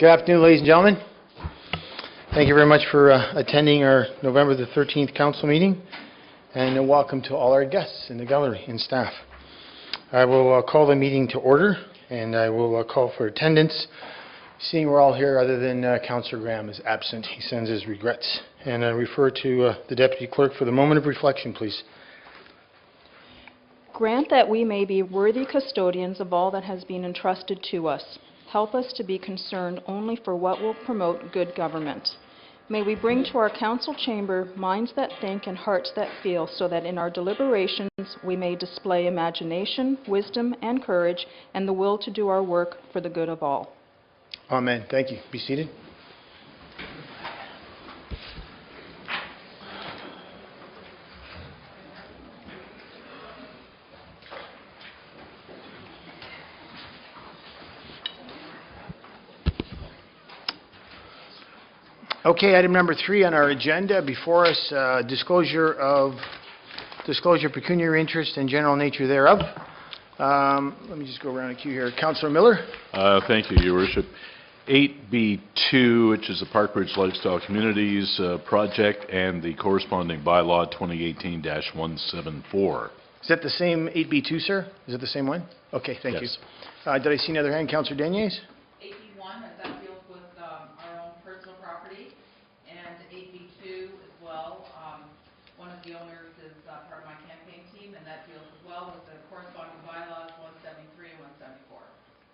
Good afternoon, ladies and gentlemen. Thank you very much for attending our November the 13th council meeting, and welcome to all our guests in the gallery and staff. I will call the meeting to order, and I will call for attendance. Seeing we're all here, other than Councillor Graham is absent. He sends his regrets. And I refer to the Deputy Clerk for the moment of reflection, please. Grant that we may be worthy custodians of all that has been entrusted to us. Help us to be concerned only for what will promote good government. May we bring to our council chamber minds that think and hearts that feel, so that in our deliberations we may display imagination, wisdom, and courage, and the will to do our work for the good of all. Amen. Thank you. Be seated. Okay, item number 3 on our agenda. Before us, disclosure pecuniary interest and general nature thereof. Let me just go around the queue here. Councillor Miller. Thank you, Your Worship. 8B2, which is the Parkbridge Lifestyle Communities project, and the corresponding bylaw 2018-174. Is that the same 8B2, sir? Is it the same one? Okay, thank you. Did I see another hand? Councillor Deniers? 8B1, that deals with our own personal property, and 8B2 as well. One of the owners is part of my campaign team, and that deals as well with the corresponding bylaws 173 and 174.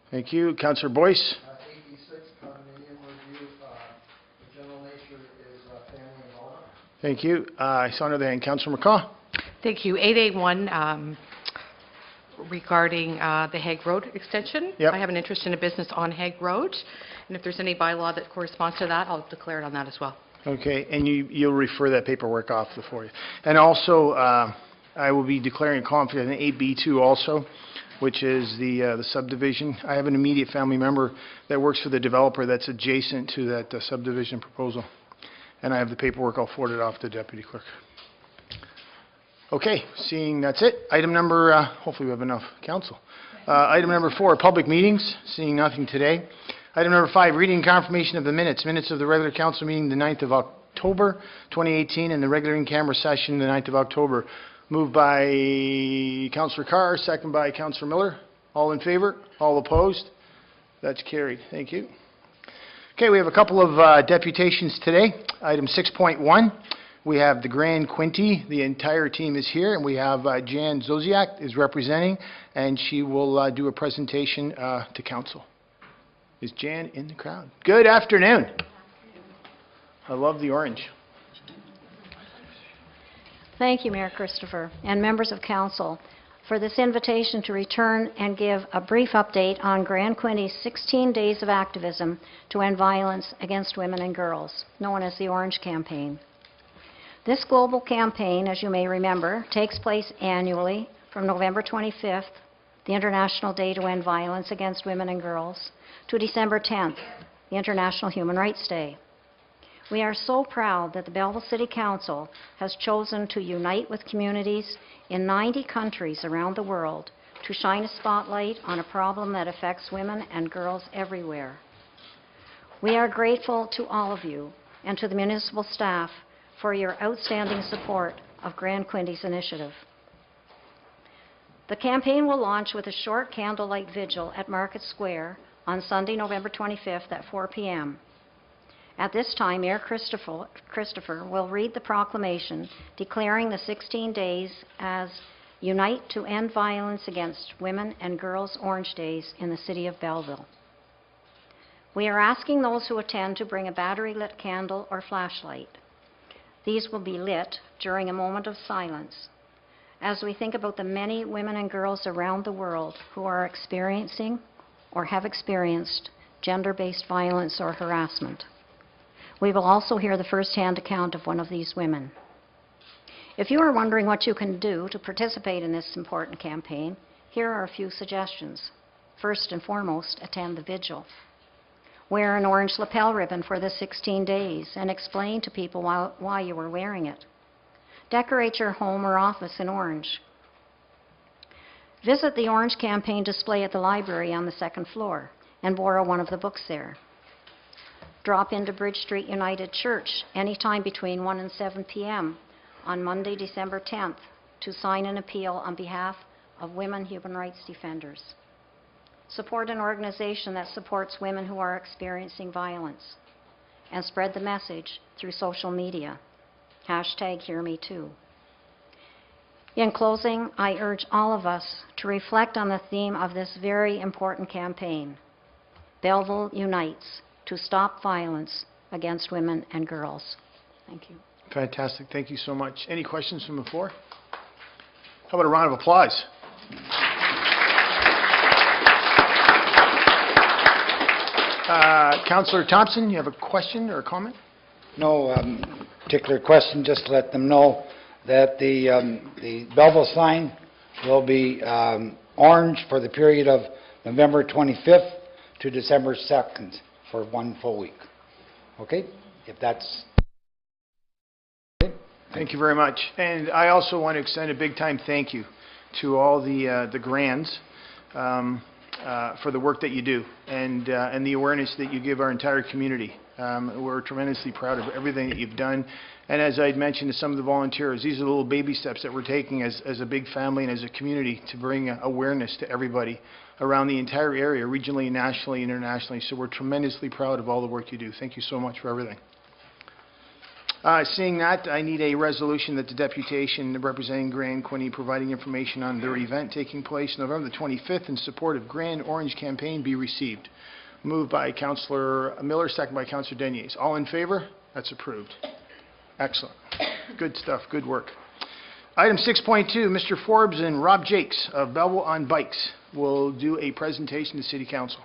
Thank you. Councillor Boyce? 8B6, condominium review. The general nature is family involvement. Thank you. I saw another hand. Councillor McCaw? Thank you. 8A1, regarding the Hague Road extension. Yep. I have an interest in a business on Hague Road, and if there's any bylaw that corresponds to that, I'll declare it on that as well. Okay, and you'll refer that paperwork off before you. And also, I will be declaring a conflict in 8B2 also, which is the subdivision. I have an immediate family member that works for the developer that's adjacent to that subdivision proposal. And I have the paperwork. I'll forward it off to the Deputy Clerk. Okay, seeing that's it. Item number, hopefully we have enough council. Item number 4, public meetings. Seeing nothing today. Item number 5, reading and confirmation of the minutes. Minutes of the regular council meeting the 9th of October 2018 and the regular in-camera session the 9th of October. Moved by Councillor Carr, second by Councillor Miller. All in favour? All opposed? That's carried. Thank you. Okay, we have a couple of deputations today. Item 6.1. We have the Grand Quinty. The entire team is here, and we have Jan Zosiak is representing, and she will do a presentation to council. Is Jan in the crowd? Good afternoon. I love the orange. Thank you, Mayor Christopher, and members of council, for this invitation to return and give a brief update on Grand Quinty's 16 days of activism to end violence against women and girls, known as the Orange Campaign. This global campaign, as you may remember, takes place annually from November 25th, the International Day to End Violence Against Women and Girls, to December 10th, the International Human Rights Day. We are so proud that the Belleville City Council has chosen to unite with communities in 90 countries around the world to shine a spotlight on a problem that affects women and girls everywhere. We are grateful to all of you and to the municipal staff for your outstanding support of Grand Quinty's initiative. The campaign will launch with a short candlelight vigil at Market Square on Sunday, November 25th at 4 p.m. At this time, Mayor Christopher will read the proclamation declaring the 16 days as Unite to End Violence Against Women and Girls Orange Days in the City of Belleville. We are asking those who attend to bring a battery-lit candle or flashlight. These will be lit during a moment of silence as we think about the many women and girls around the world who are experiencing or have experienced gender-based violence or harassment. We will also hear the first-hand account of one of these women. If you are wondering what you can do to participate in this important campaign, here are a few suggestions. First and foremost, attend the vigil. Wear an orange lapel ribbon for the 16 days and explain to people why you were wearing it. Decorate your home or office in orange. Visit the Orange Campaign display at the library on the second floor and borrow one of the books there. drop into Bridge Street United Church anytime between 1 and 7 p.m. on Monday, December 10th, to sign an appeal on behalf of women human rights defenders. Support an organization that supports women who are experiencing violence, and spread the message through social media. #HearMeToo. In closing, I urge all of us to reflect on the theme of this very important campaign. Belleville unites to stop violence against women and girls. Thank you. Fantastic. Thank you so much. Any questions from the floor? How about a round of applause? Councillor Thompson, you have a question or a comment? No particular question, just to let them know that the Belleville sign will be orange for the period of November 25th to December 2nd for 1 full week. Okay? If that's... Okay. Thank you very much. And I also want to extend a big time thank you to all the Grands for the work that you do and the awareness that you give our entire community. We're tremendously proud of everything that you've done. And as I'd mentioned to some of the volunteers, these are the little baby steps that we're taking as a big family and as a community to bring awareness to everybody around the entire area, regionally, nationally, internationally. So we're tremendously proud of all the work you do. Thank you so much for everything. Seeing that, I need a resolution that the deputation representing Grand Quinte providing information on their event taking place November the 25th in support of Grand Orange Campaign be received. Moved by Councillor Miller, second by Councillor Deniers. All in favour? That's approved. Excellent. Good stuff. Good work. Item 6.2, Mr. Forbes and Rob Jakes of Belleville on Bikes will do a presentation to City Council.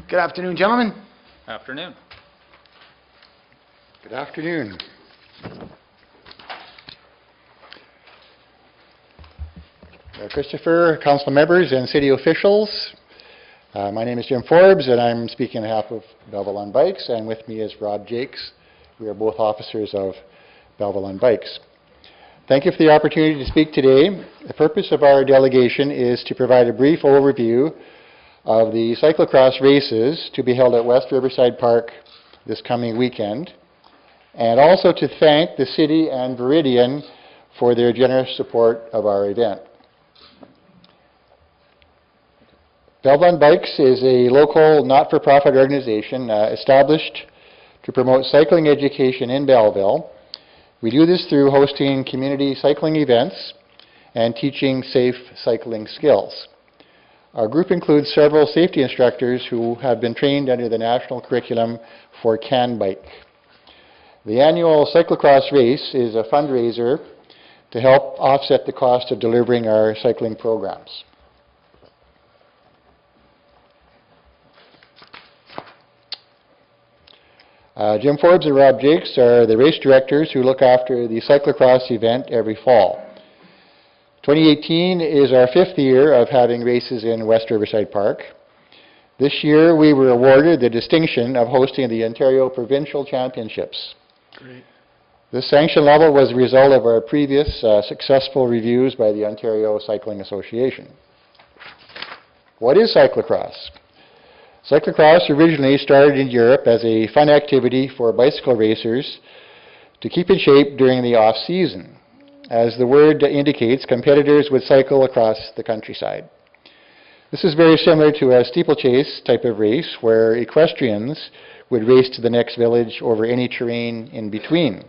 Good afternoon, gentlemen. Afternoon. Good afternoon. Christopher, council members and city officials. My name is Jim Forbes and I'm speaking on behalf of Belleville on Bikes, and with me is Rob Jakes. We are both officers of Belleville on Bikes. Thank you for the opportunity to speak today. The purpose of our delegation is to provide a brief overview of the cyclocross races to be held at West Riverside Park this coming weekend, and also to thank the City and Viridian for their generous support of our event. Belleville on Bikes is a local not-for-profit organization established to promote cycling education in Belleville. We do this through hosting community cycling events and teaching safe cycling skills. Our group includes several safety instructors who have been trained under the national curriculum for CAN Bike. The annual cyclocross race is a fundraiser to help offset the cost of delivering our cycling programs. Jim Forbes and Rob Jakes are the race directors who look after the cyclocross event every fall. 2018 is our 5th year of having races in West Riverside Park. This year we were awarded the distinction of hosting the Ontario Provincial Championships. Great. This sanction level was a result of our previous successful reviews by the Ontario Cycling Association. What is cyclocross? Cyclocross originally started in Europe as a fun activity for bicycle racers to keep in shape during the off-season. As the word indicates, competitors would cycle across the countryside. This is very similar to a steeplechase type of race where equestrians would race to the next village over any terrain in between.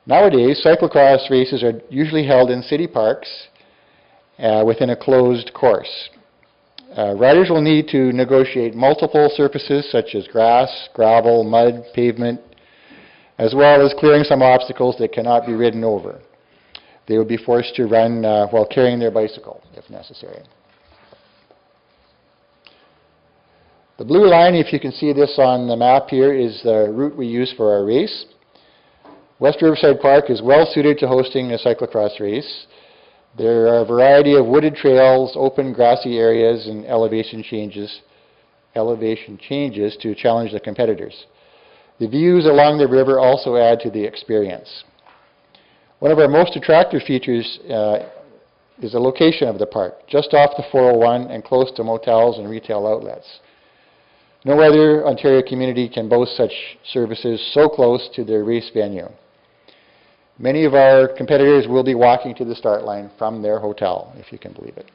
Nowadays, cyclocross races are usually held in city parks within a closed course. Riders will need to negotiate multiple surfaces such as grass, gravel, mud, pavement, as well as clearing some obstacles that cannot be ridden over. They will be forced to run while carrying their bicycle if necessary. The blue line, if you can see this on the map here, is the route we use for our race. West Riverside Park is well suited to hosting a cyclocross race. There are a variety of wooded trails, open grassy areas, and elevation changes to challenge the competitors. The views along the river also add to the experience. One of our most attractive features is the location of the park, just off the 401 and close to motels and retail outlets. No other Ontario community can boast such services so close to their race venue. Many of our competitors will be walking to the start line from their hotel, if you can believe it.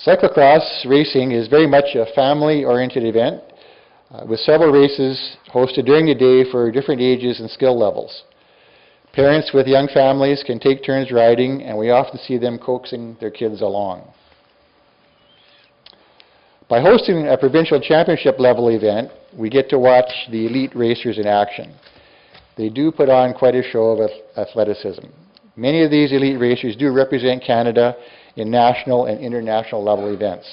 Cyclocross racing is very much a family-oriented event with several races hosted during the day for different ages and skill levels. Parents with young families can take turns riding, and we often see them coaxing their kids along. By hosting a provincial championship level event, we get to watch the elite racers in action. They do put on quite a show of athleticism. Many of these elite racers do represent Canada in national and international level events.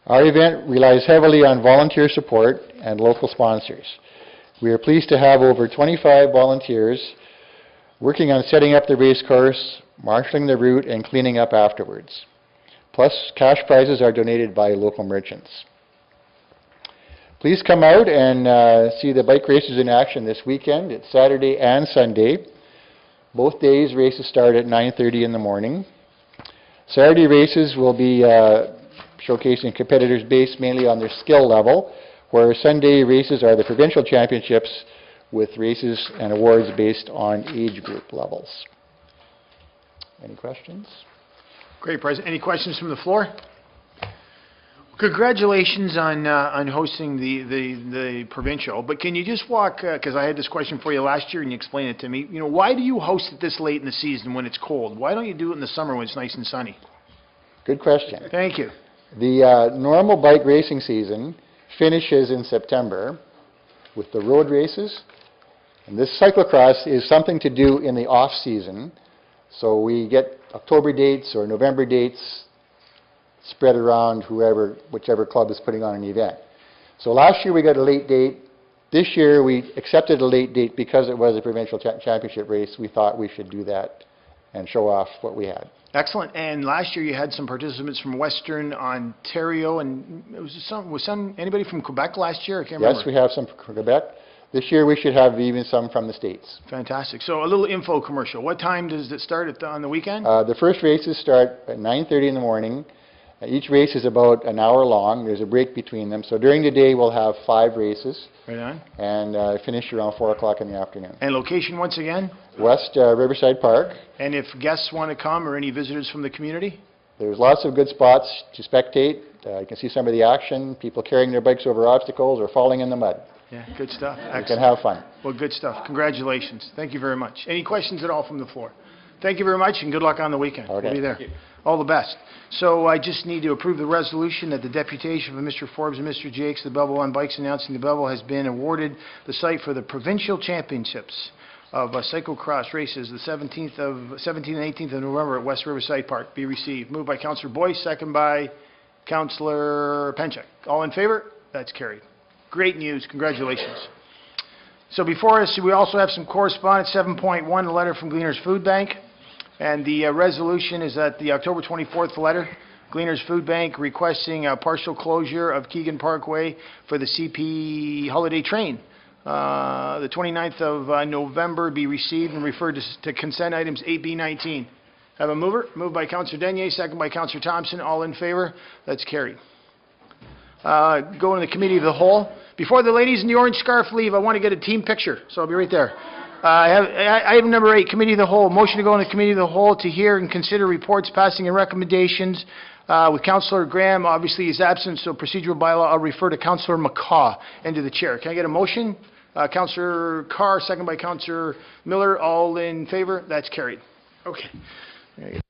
Our event relies heavily on volunteer support and local sponsors. We are pleased to have over 25 volunteers working on setting up the race course, marshalling the route, and cleaning up afterwards. Plus, cash prizes are donated by local merchants. Please come out and see the bike races in action this weekend. It's Saturday and Sunday. Both days races start at 9:30 in the morning. Saturday races will be showcasing competitors based mainly on their skill level, where Sunday races are the provincial championships with races and awards based on age group levels. Any questions? Great, President. Any questions from the floor? Congratulations on hosting the provincial, but can you just walk, because I had this question for you last year and you explained it to me, you know, why do you host it this late in the season when it's cold? Why don't you do it in the summer when it's nice and sunny? Good question. Thank you. The normal bike racing season finishes in September with the road races, and this cyclocross is something to do in the off-season, so we get October dates or November dates spread around whichever club is putting on an event. So last year we got a late date. This year we accepted a late date because it was a provincial championship race. We thought we should do that and show off what we had. Excellent. And last year you had some participants from Western Ontario, and it was anybody from Quebec last year? I can't remember. Yes, we have some from Quebec. This year we should have even some from the States. Fantastic. So a little info commercial. What time does it start on the weekend? The first races start at 9:30 in the morning. Each race is about an hour long. There's a break between them. So during the day we'll have 5 races. Right on. And finish around 4 o'clock in the afternoon. And location once again? West Riverside Park. And if guests want to come or any visitors from the community? There's lots of good spots to spectate. You can see some of the action, people carrying their bikes over obstacles or falling in the mud. Yeah, good stuff. Excellent. You can have fun. Well, good stuff. Congratulations. Thank you very much. Any questions at all from the floor? Thank you very much, and good luck on the weekend. Okay. We'll be there. All the best. So I just need to approve the resolution that the deputation of Mr. Forbes and Mr. Jakes, the Belleville on Bikes, announcing the Belleville has been awarded the site for the provincial championships of cyclocross races the 17th and 18th of November at West Riverside Park be received. Moved by Councillor Boyce, second by Councillor Penchak. All in favor? That's carried. Great news. Congratulations. So before us, we also have some correspondence. 7.1, a letter from Gleaners Food Bank. And the resolution is that the October 24th letter, Gleaners Food Bank requesting a partial closure of Keegan Parkway for the CP holiday train. The 29th of November be received and referred to consent items 8B19. Have a mover? Moved by Councillor Denier, second by Councillor Thompson. All in favor? That's carried. Going to the Committee of the Whole. Before the ladies in the orange scarf leave, I want to get a team picture, so I'll be right there. Item number 8, Committee of the Whole. Motion to go into Committee of the Whole to hear and consider reports, passing and recommendations. With Councillor Graham, obviously, he's absent, so procedural bylaw, I'll refer to Councillor McCaw into the chair. Can I get a motion? Councillor Carr, second by Councillor Miller. All in favor? That's carried. Okay. There you go.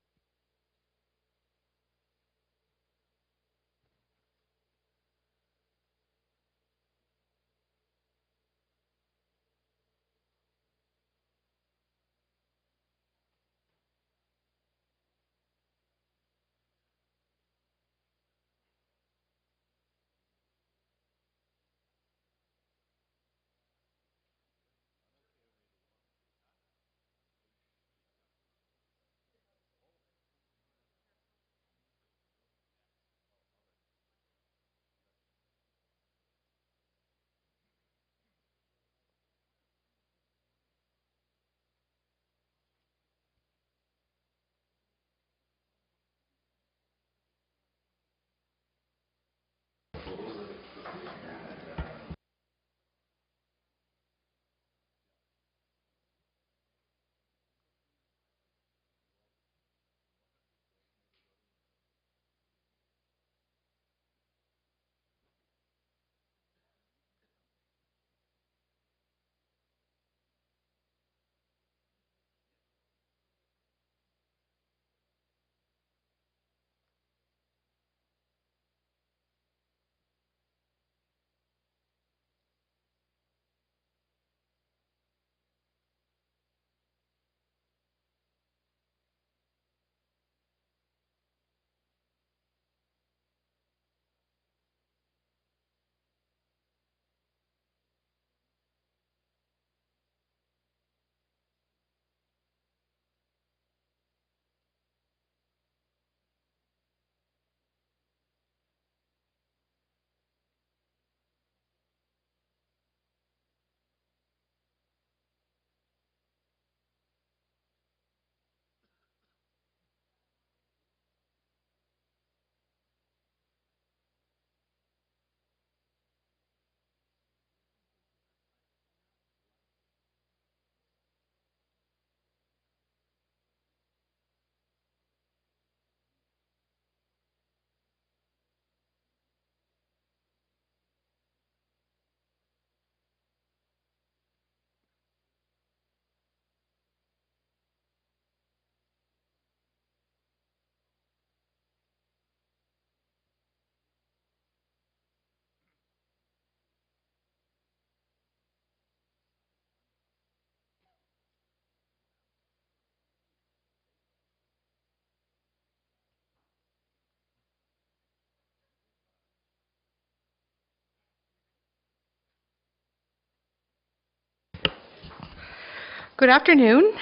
Good afternoon.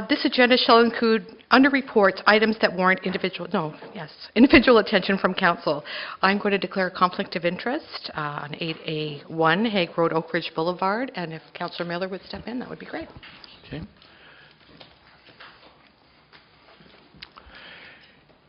This agenda shall include, under reports, items that warrant individual attention from council. I'm going to declare a conflict of interest on 8A1 Hague Road, Oak Ridge Boulevard, and if Councillor Miller would step in, that would be great. Okay.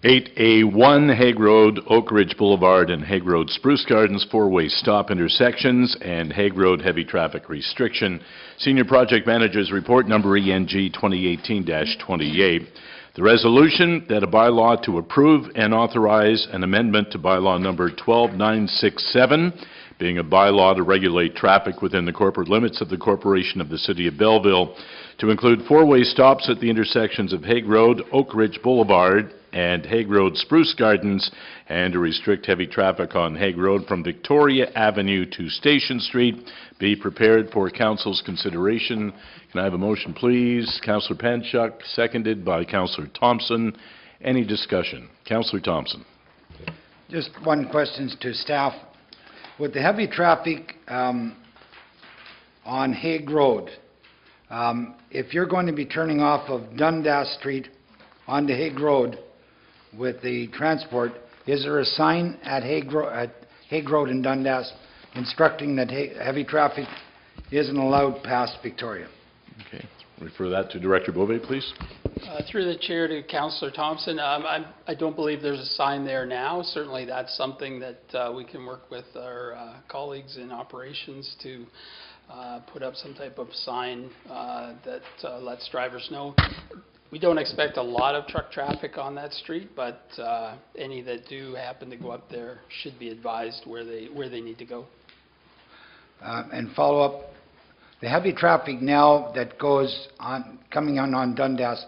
8A1 Hague Road, Oak Ridge Boulevard, and Hague Road Spruce Gardens four-way stop intersections, and Hague Road heavy traffic restriction. Senior Project Manager's Report number ENG 2018-28. The resolution that a bylaw to approve and authorize an amendment to bylaw number 12967, being a bylaw to regulate traffic within the corporate limits of the Corporation of the City of Belleville, to include four-way stops at the intersections of Hague Road, Oak Ridge Boulevard, and Hague Road Spruce Gardens, and to restrict heavy traffic on Hague Road from Victoria Avenue to Station Street, be prepared for Council's consideration. Can I have a motion, please? Councillor Panchuk, seconded by Councillor Thompson. Any discussion? Councillor Thompson. Just one question to staff. With the heavy traffic on Hague Road, if you're going to be turning off of Dundas Street onto Hague Road with the transport, is there a sign at Hague Road in Dundas instructing that heavy traffic isn't allowed past Victoria? Okay. Refer that to Director Beauvais, please. Through the chair to Councillor Thompson, I don't believe there's a sign there now. Certainly that's something that we can work with our colleagues in operations to put up some type of sign that lets drivers know. We don't expect a lot of truck traffic on that street, but any that do happen to go up there should be advised where they need to go. And follow up, the heavy traffic now that goes on, coming on Dundas,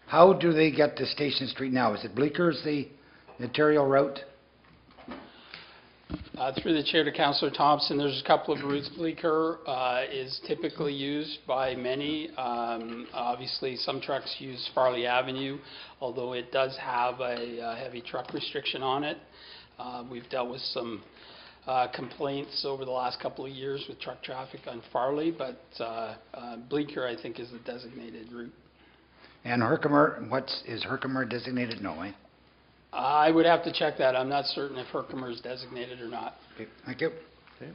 how do they get to Station Street now? Is it Bleeker's the arterial route? Through the chair to Councillor Thompson, there's a couple of routes. Bleeker is typically used by many. Obviously, some trucks use Farley Avenue, although it does have a heavy truck restriction on it. We've dealt with some complaints over the last couple of years with truck traffic on Farley, but Bleeker, I think, is the designated route. And Herkimer, is Herkimer designated? No, eh? I would have to check that. I'm not certain if Herkimer is designated or not. Okay, thank you. Okay.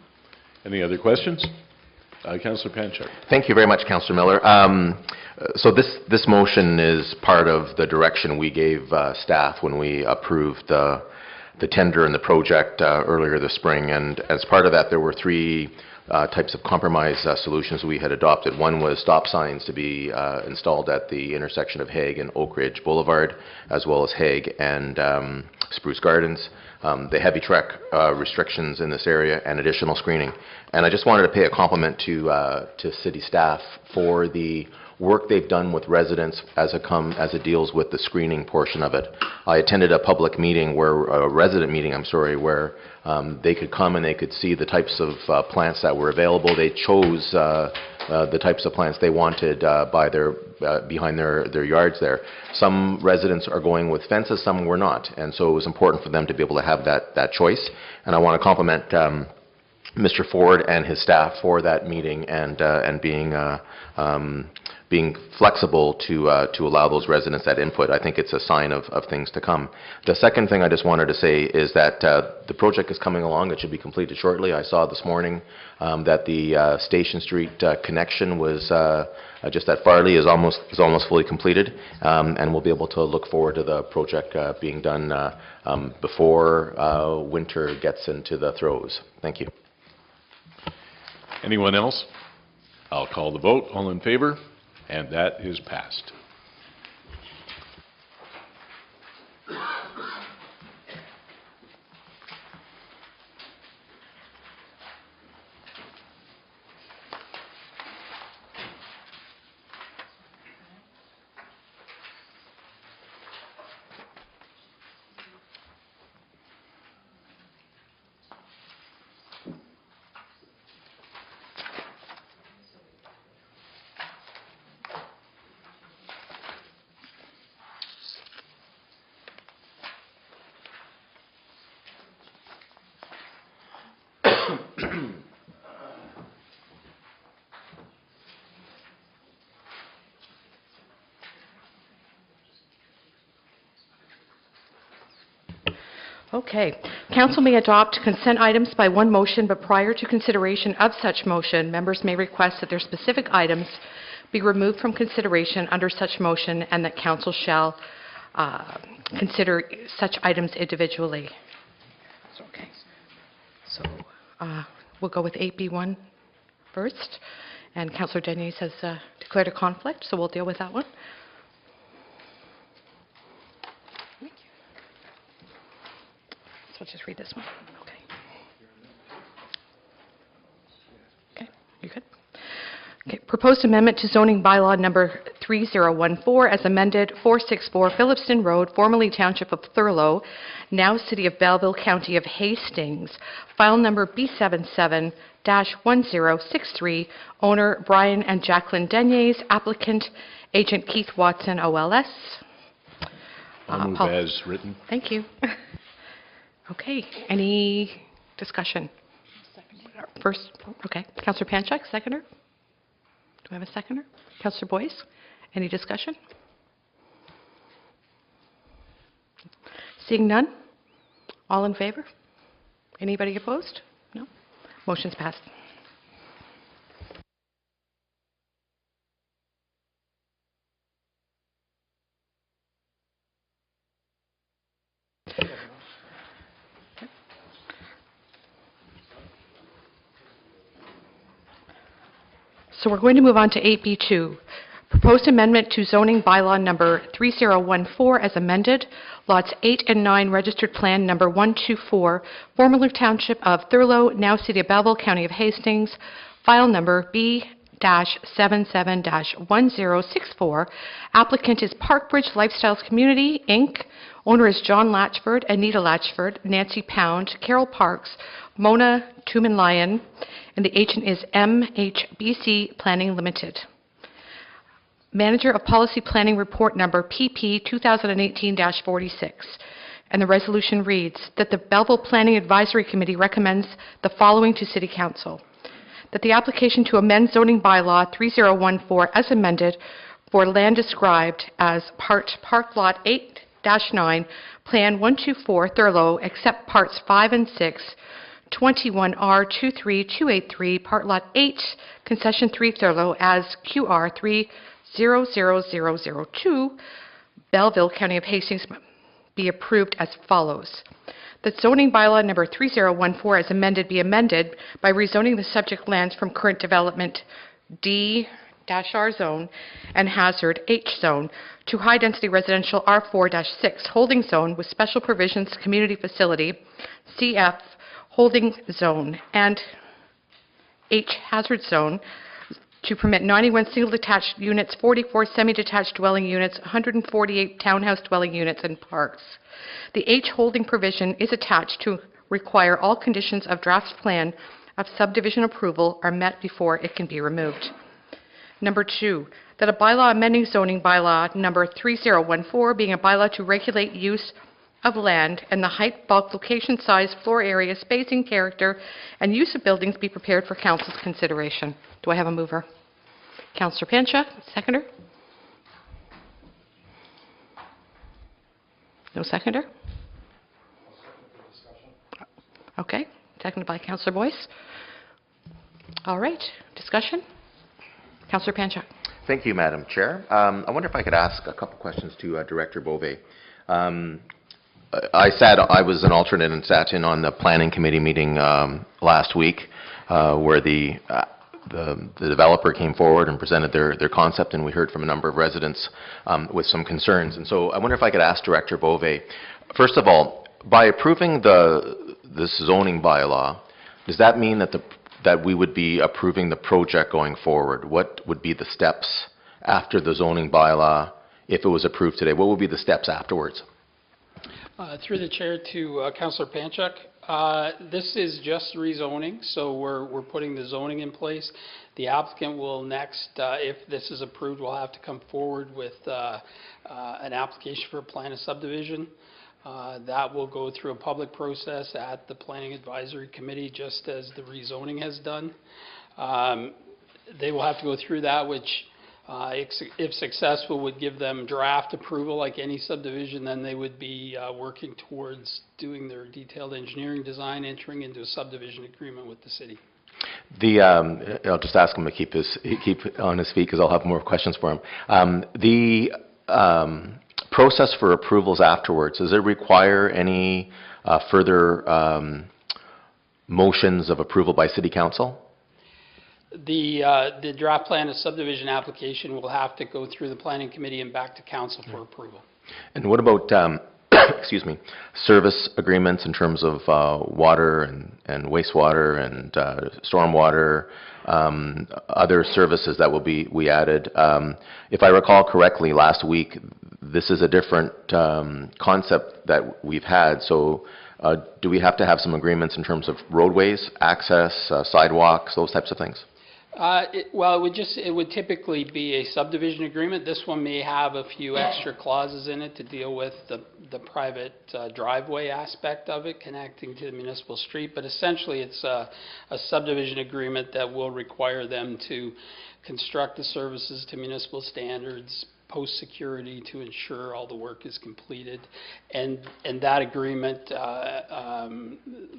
Any other questions? Councillor Panchuk. Thank you very much, Councillor Miller. So this motion is part of the direction we gave staff when we approved the tender and the project earlier this spring. And as part of that, there were three types of compromise solutions we had adopted. One was stop signs to be installed at the intersection of Hague and Oak Ridge Boulevard, as well as Hague and Spruce Gardens. The heavy truck restrictions in this area and additional screening. And I just wanted to pay a compliment to city staff for the work they've done with residents as it deals with the screening portion of it. I attended a public meeting where they could come and they could see the types of plants that were available. They chose the types of plants they wanted behind their yards there. Some residents are going with fences, some were not, and so it was important for them to be able to have that choice. And I want to compliment Mr. Ford and his staff for that meeting and being flexible to allow those residents that input. I think it's a sign of things to come. The second thing I just wanted to say is that the project is coming along. It should be completed shortly. I saw this morning that the Station Street connection was just at Farley is almost fully completed, and we'll be able to look forward to the project being done before winter gets into the throes. Thank you. Anyone else? I'll call the vote. All in favor? And that is passed. Okay. Council may adopt consent items by one motion, but prior to consideration of such motion, members may request that their specific items be removed from consideration under such motion and that council shall consider such items individually. Okay. So we'll go with 8B1 first. And Councillor Denies has declared a conflict, so we'll deal with that one. Thank you. So I'll just read this one. Okay. Okay, you good? Okay. Proposed amendment to zoning bylaw number 3014 as amended, 464 Phillipston Road, formerly Township of Thurlow, now City of Belleville, County of Hastings. File number B77-1063, owner Brian and Jacqueline Deniers, applicant Agent Keith Watson, OLS. I'll move as written. Thank you. Okay, any discussion? First, okay. Councillor Panchak, seconder. Do I have a seconder? Councillor Boyce, any discussion? Seeing none? All in favor? Anybody opposed? No? Motion's passed. So we're going to move on to 8B2. Proposed amendment to zoning bylaw number 3014 as amended, lots 8 and 9, registered plan number 124, formerly Township of Thurlow, now City of Belleville, County of Hastings, file number B-77-1064. Applicant is Parkbridge Lifestyles Community, Inc. Owner is John Latchford, Anita Latchford, Nancy Pound, Carol Parks, Mona Tuman-Lyon, and the agent is MHBC Planning Limited. Manager of Policy Planning Report number PP 2018-46. And the resolution reads that the Belleville Planning Advisory Committee recommends the following to City Council. That the application to amend zoning bylaw 3014 as amended for land described as Park Lot 8-9, Plan 124 Thurlow, except Parts 5 and 6, 21R23283, Part Lot 8, Concession 3 Thurlow as QR 300002, Belleville, County of Hastings, be approved as follows. That zoning bylaw number 3014 as amended be amended by rezoning the subject lands from current development D-R zone and hazard H zone to high-density residential R4-6 holding zone with special provisions community facility CF holding zone and H hazard zone to permit 91 single-detached units, 44 semi-detached dwelling units, 148 townhouse dwelling units, and parks. The H holding provision is attached to require all conditions of draft plan of subdivision approval are met before it can be removed. Number 2, that a bylaw amending zoning bylaw number 3014 being a bylaw to regulate use of land and the height, bulk, location, size, floor area, spacing, character, and use of buildings be prepared for council's consideration. Do I have a mover? Councillor Pancha, seconder? No seconder? Okay, seconded by Councillor Boyce. All right, discussion? Councillor Pancha. Thank you, Madam Chair. I wonder if I could ask a couple questions to Director Beauvais. I was an alternate and sat in on the planning committee meeting last week where the developer came forward and presented their concept, and we heard from a number of residents with some concerns. And so I wonder if I could ask Director Beauvais, first of all, by approving this zoning bylaw, does that mean that we would be approving the project going forward? What would be the steps after the zoning bylaw if it was approved today? What would be the steps afterwards? Through the chair to Councillor Panchak, this is just rezoning, so we're putting the zoning in place. The applicant will next, if this is approved, will have to come forward with an application for a plan of subdivision. That will go through a public process at the Planning Advisory Committee, just as the rezoning has done. They will have to go through that, which if successful, would give them draft approval like any subdivision. Then they would be working towards doing their detailed engineering design, entering into a subdivision agreement with the city. I'll just ask him to keep on his feet because I'll have more questions for him. The process for approvals afterwards, does it require any further motions of approval by City Council? The draft plan of subdivision application will have to go through the planning committee and back to council for approval. And what about, excuse me, service agreements in terms of water and wastewater and stormwater, other services that will be added? If I recall correctly, last week, this is a different concept that we've had. So do we have to have some agreements in terms of roadways, access, sidewalks, those types of things? Well, it would typically be a subdivision agreement. This one may have a few extra clauses in it to deal with the private driveway aspect of it, connecting to the municipal street. But essentially, it's a subdivision agreement that will require them to construct the services to municipal standards, post security to ensure all the work is completed, and that agreement,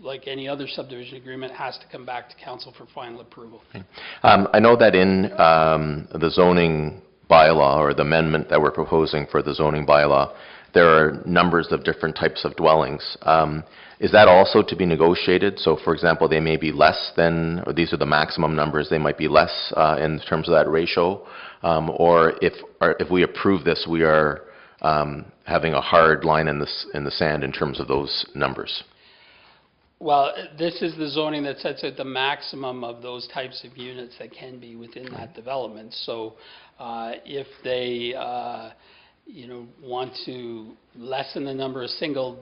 like any other subdivision agreement, has to come back to council for final approval. Okay. I know that in the zoning bylaw, or the amendment that we're proposing for the zoning bylaw, there are numbers of different types of dwellings. Is that also to be negotiated? So, for example, they may be less than, or these are the maximum numbers, they might be less in terms of that ratio, or if we approve this, we are having a hard line in the sand in terms of those numbers. Well, this is the zoning that sets out the maximum of those types of units that can be within that development. So, if they want to lessen the number of single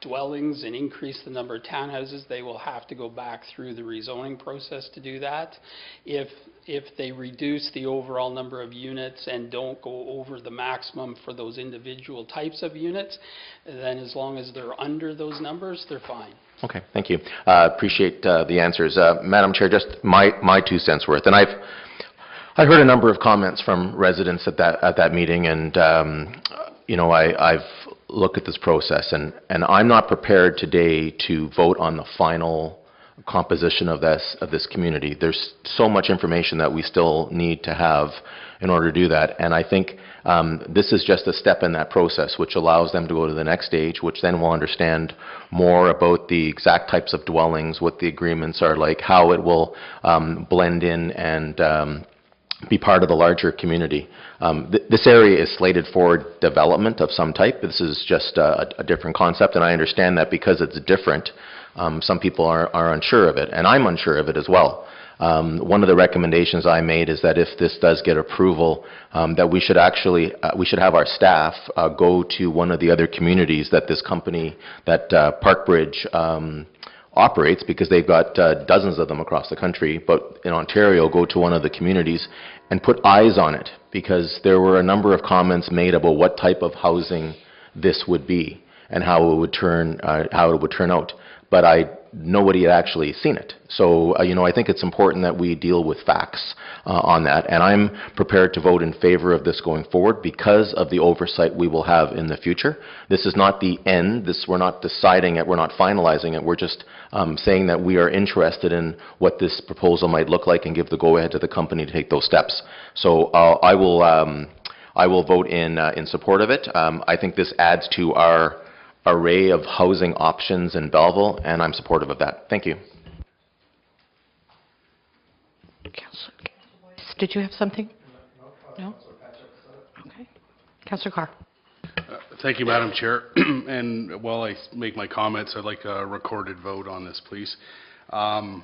dwellings and increase the number of townhouses, they will have to go back through the rezoning process to do that. If they reduce the overall number of units and don't go over the maximum for those individual types of units, then as long as they're under those numbers, they're fine. Okay, thank you. Appreciate the answers. Madam Chair, just my 2 cents worth. And I heard a number of comments from residents at that meeting, and I've looked at this process, and I'm not prepared today to vote on the final composition of this community. There's so much information that we still need to have in order to do that, and I think this is just a step in that process, which allows them to go to the next stage, which then will understand more about the exact types of dwellings, what the agreements are like, how it will blend in and be part of the larger community. This area is slated for development of some type. This is just a different concept, and I understand that because it's different, some people are unsure of it, and I'm unsure of it as well. One of the recommendations I made is that if this does get approval, that we should have our staff go to one of the other communities that this company, that Parkbridge operates, because they've got dozens of them across the country, but in Ontario, go to one of the communities and put eyes on it, because there were a number of comments made about what type of housing this would be and how it would turn out. But nobody had actually seen it. So, I think it's important that we deal with facts on that. And I'm prepared to vote in favor of this going forward because of the oversight we will have in the future. This is not the end. We're not deciding it. We're not finalizing it. We're just saying that we are interested in what this proposal might look like and give the go-ahead to the company to take those steps. So I will vote in support of it. I think this adds to our array of housing options in Belleville, and I'm supportive of that. Thank you. Councillor Boyce, did you have something? No? Okay. Councillor Carr. Thank you, Madam Chair. And while I make my comments, I'd like a recorded vote on this, please. And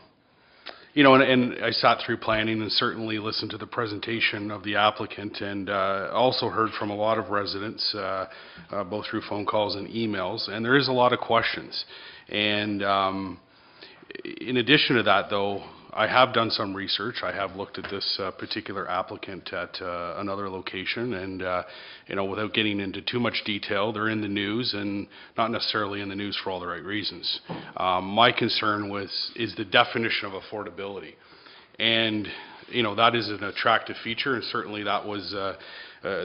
I sat through planning and certainly listened to the presentation of the applicant, and also heard from a lot of residents, both through phone calls and emails, and there is a lot of questions. And in addition to that, though, I have done some research. I have looked at this particular applicant at another location, and without getting into too much detail, they're in the news, and not necessarily in the news for all the right reasons. My concern is the definition of affordability. And that is an attractive feature, and certainly that was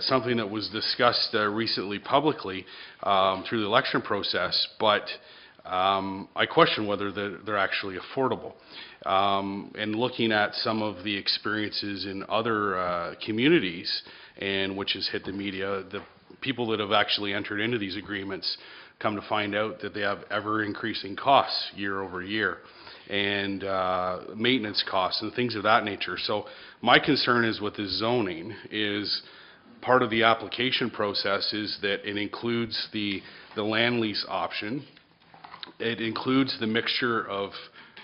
something that was discussed recently publicly through the election process, but I question whether they're actually affordable. And looking at some of the experiences in other communities, and which has hit the media, the people that have actually entered into these agreements come to find out that they have ever-increasing costs year over year, and maintenance costs and things of that nature. So my concern is with the zoning is part of the application process is that it includes the land lease option. It includes the mixture of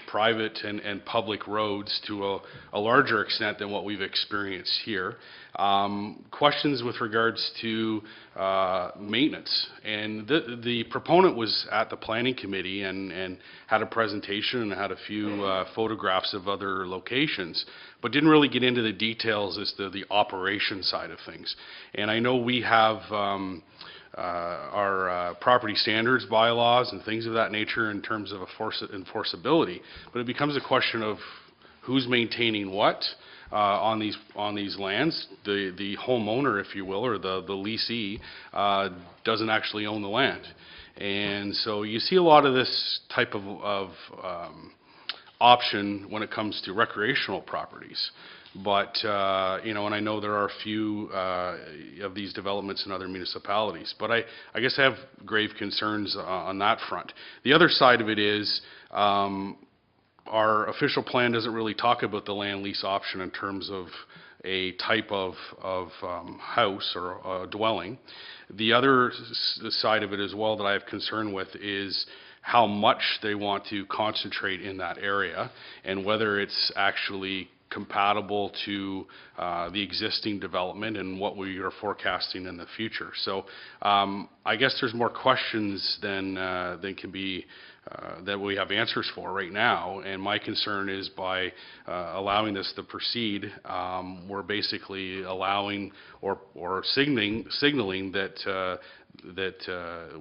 private and public roads to a larger extent than what we've experienced here. Questions with regards to maintenance. And the proponent was at the planning committee and had a presentation and had a few photographs of other locations, but didn't really get into the details as to the operation side of things. And I know we have our property standards bylaws and things of that nature in terms of enforceability, but it becomes a question of who's maintaining what on these lands. The homeowner, if you will, or the leasee doesn't actually own the land. And so you see a lot of this type of option when it comes to recreational properties. But, and I know there are a few of these developments in other municipalities, but I guess I have grave concerns on that front. The other side of it is our official plan doesn't really talk about the land lease option in terms of a type of house or dwelling. The other side of it as well that I have concern with is how much they want to concentrate in that area and whether it's actually compatible to the existing development and what we are forecasting in the future. So I guess there's more questions than can be that we have answers for right now, and my concern is by allowing this to proceed, we're basically allowing or signaling that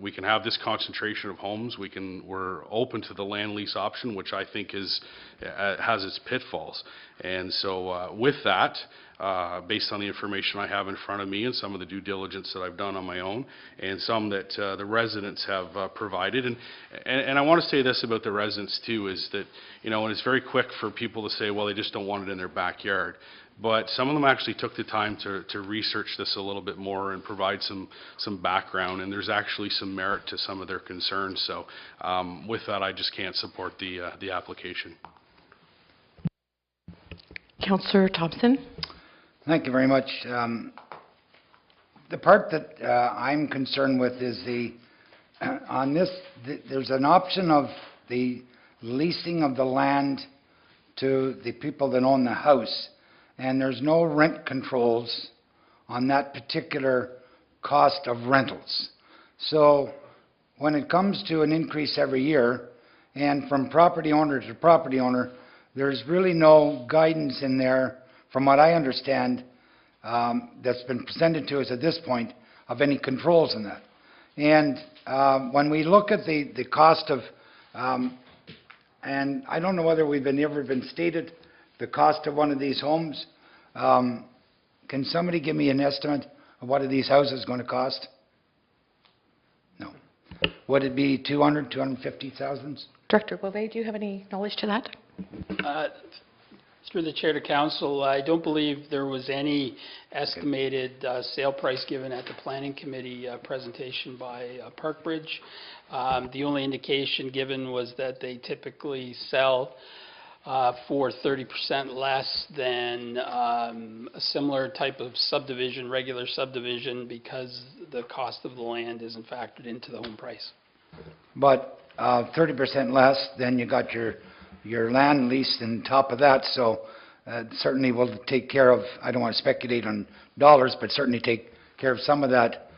we can have this concentration of homes. We're open to the land lease option, which I think has its pitfalls. And so with that, based on the information I have in front of me and some of the due diligence that I've done on my own and some that the residents have provided, and I want to say this about the residents too, is that, and it's very quick for people to say, well, they just don't want it in their backyard. But some of them actually took the time to research this a little bit more and provide some background, and there's actually some merit to some of their concerns. So with that, I just can't support the application. Councillor Thompson. Thank you very much. The part that I'm concerned with is on this, there's an option of the leasing of the land to the people that own the house, and there's no rent controls on that particular cost of rentals. So when it comes to an increase every year, and from property owner to property owner, there's really no guidance in there, from what I understand, that's been presented to us at this point, of any controls in that. And when we look at the cost of, and I don't know whether we've ever been stated the cost of one of these homes. Can somebody give me an estimate of what are these houses going to cost? No. Would it be 200, 250,000? Director Beauvais, do you have any knowledge to that? Through the chair to council, I don't believe there was any estimated sale price given at the planning committee presentation by Parkbridge. The only indication given was that they typically sell for 30% less than a similar type of subdivision, regular subdivision, because the cost of the land isn't factored into the home price. But 30% less, then you got your land leased on top of that, so certainly will take care of, I don't want to speculate on dollars, but certainly take care of some of that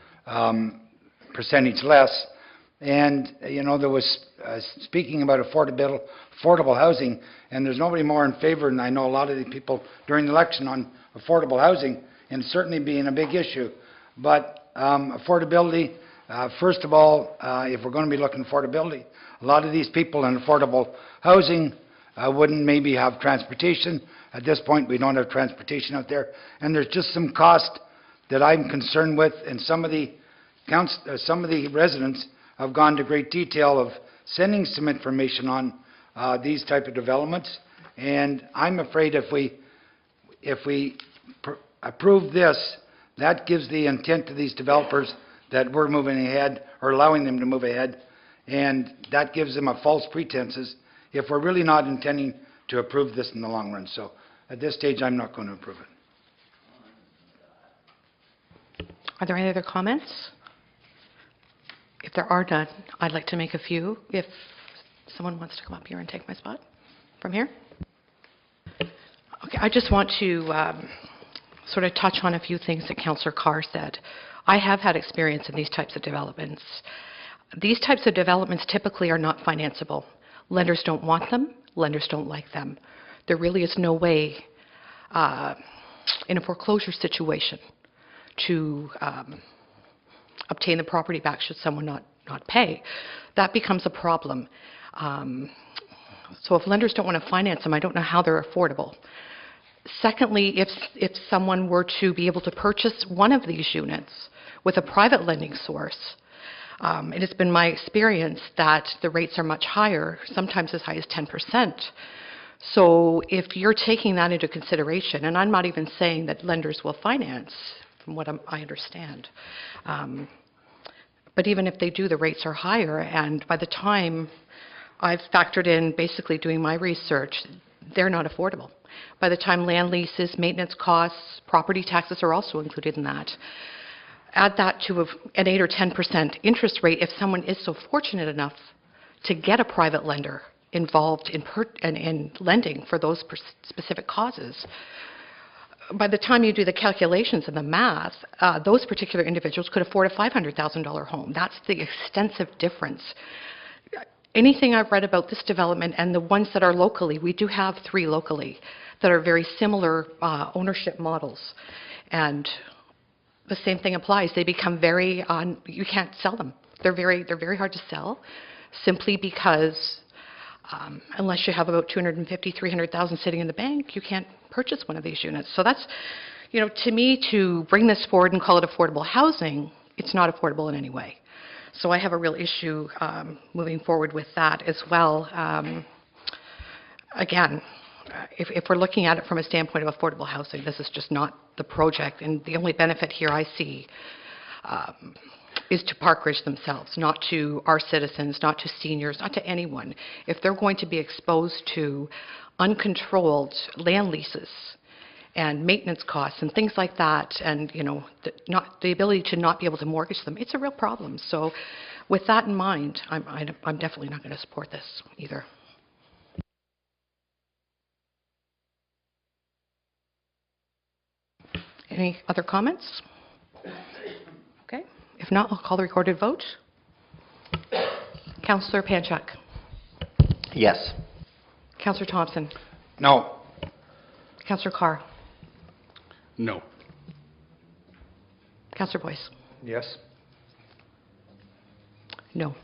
percentage less. And, there was speaking about affordable housing, and there's nobody more in favor, and I know a lot of the people during the election on affordable housing, and certainly being a big issue. But affordability, first of all, if we're going to be looking at affordability, a lot of these people in affordable housing wouldn't maybe have transportation, At this point, we don't have transportation out there, and there's just some cost that I'm concerned with, and some of the residents have gone to great detail of sending some information on these type of developments, and I'm afraid if we approve this, that gives the intent to these developers that we're moving ahead, or allowing them to move ahead, and that gives them a false pretenses if we're really not intending to approve this in the long run. So at this stage, I'm not going to approve it. Are there any other comments? If there are none, I'd like to make a few. If someone wants to come up here and take my spot from here. Okay, I just want to sort of touch on a few things that Councillor Carr said. I have had experience in these types of developments. These types of developments typically are not financeable. Lenders don't want them. Lenders don't like them. There really is no way in a foreclosure situation to obtain the property back should someone not pay. That becomes a problem. So if lenders don't want to finance them, I don't know how they're affordable. Secondly, if someone were to be able to purchase one of these units with a private lending source, it has been my experience that the rates are much higher, sometimes as high as 10%. So if you're taking that into consideration, and I'm not even saying that lenders will finance, from what I understand, but even if they do, the rates are higher, and by the time I've factored in basically doing my research, they're not affordable. By the time land leases, maintenance costs, property taxes are also included in that. Add that to an 8 or 10% interest rate if someone is so fortunate enough to get a private lender involved in lending for those specific causes. By the time you do the calculations and the math, those particular individuals could afford a $500,000 home. That's the extensive difference. Anything I've read about this development and the ones that are locally, we do have 3 locally that are very similar ownership models. And the same thing applies. They become very, you can't sell them. They're very hard to sell simply because unless you have about $250,000, $300,000 sitting in the bank, you can't purchase one of these units. So that's, to me, to bring this forward and call it affordable housing, it's not affordable in any way. So I have a real issue moving forward with that as well. Again, if we're looking at it from a standpoint of affordable housing, this is just not the project. And the only benefit here I see is to Parkridge themselves, not to our citizens, not to seniors, not to anyone. If they're going to be exposed to uncontrolled land leases and maintenance costs and things like that, and the ability to not be able to mortgage them, it's a real problem. So with that in mind, I'm definitely not going to support this either. Any other comments? Okay. If not, I'll call the recorded vote. Councillor Panchuk. Yes. Councillor Thompson. No. Councillor Carr. No. Councillor Boyce. Yes. No.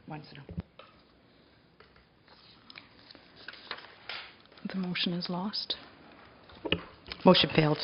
One's a no. The motion is lost. Motion failed.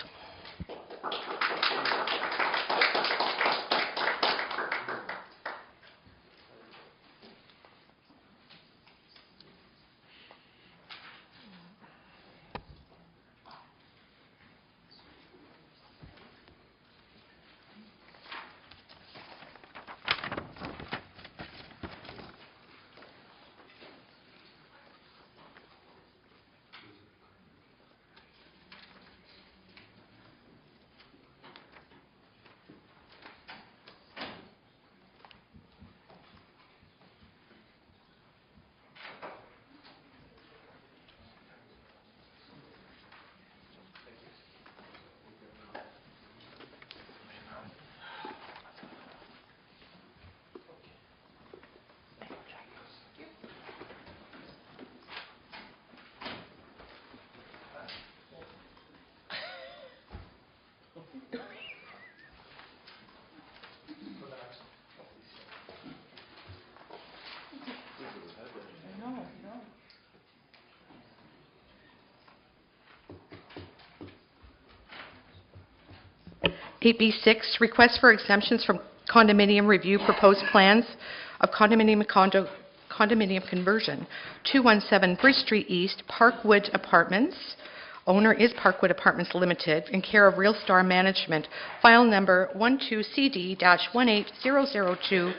8B6, request for exemptions from condominium review proposed plans of condominium conversion, 217 Bridge Street East, Parkwood Apartments. Owner is Parkwood Apartments Limited, in care of Real Star Management. File number 12CD-18002